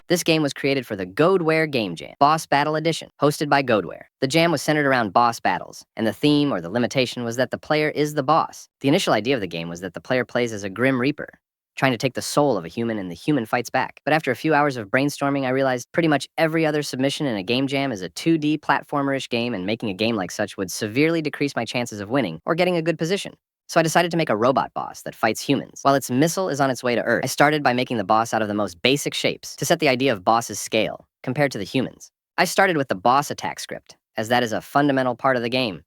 This game was created for the GoedWare Game Jam, Boss Battle Edition, hosted by GoedWare. The jam was centered around boss battles, and the theme or the limitation was that the player is the boss. The initial idea of the game was that the player plays as a Grim Reaper, trying to take the soul of a human and the human fights back. But after a few hours of brainstorming, I realized pretty much every other submission in a game jam is a 2D platformer-ish game, and making a game like such would severely decrease my chances of winning or getting a good position. So I decided to make a robot boss that fights humans. While its missile is on its way to Earth, I started by making the boss out of the most basic shapes to set the idea of boss's scale compared to the humans. I started with the boss attack script, as that is a fundamental part of the game.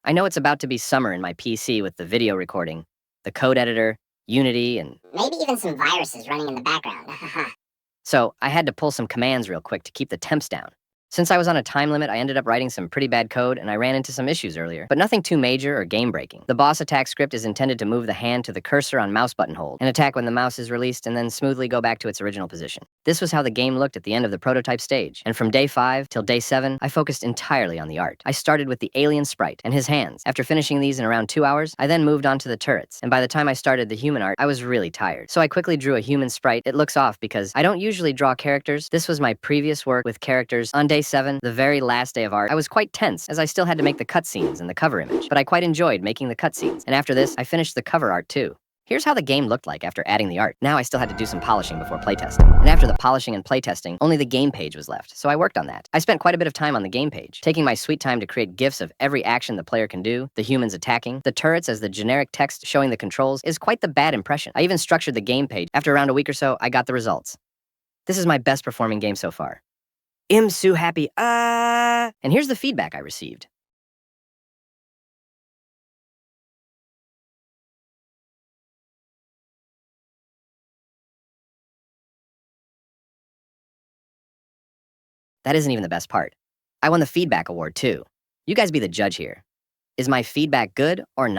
I know it's about to be summer in my PC with the video recording, the code editor, Unity, and maybe even some viruses running in the background. so I had to pull some commands real quick to keep the temps down. Since I was on a time limit, I ended up writing some pretty bad code, and I ran into some issues earlier, but nothing too major or game-breaking. The boss attack script is intended to move the hand to the cursor on mouse button hold and attack when the mouse is released and then smoothly go back to its original position. This was how the game looked at the end of the prototype stage, and from day 5 till day 7, I focused entirely on the art. I started with the alien sprite and his hands. After finishing these in around 2 hours, I then moved on to the turrets, and by the time I started the human art, I was really tired. So I quickly drew a human sprite. It looks off because I don't usually draw characters. This was my previous work with characters. On day 7, the very last day of art, I was quite tense as I still had to make the cutscenes and the cover image, but I quite enjoyed making the cutscenes, and after this, I finished the cover art too. Here's how the game looked like after adding the art. Now I still had to do some polishing before playtesting, and after the polishing and playtesting, only the game page was left, so I worked on that. I spent quite a bit of time on the game page, taking my sweet time to create GIFs of every action the player can do, the humans attacking, the turrets as the generic text showing the controls is quite the bad impression. I even structured the game page. After around a week or so, I got the results. This is my best performing game so far. I'm so happy, And here's the feedback I received. That isn't even the best part. I won the feedback award too. You guys be the judge here. Is my feedback good or not?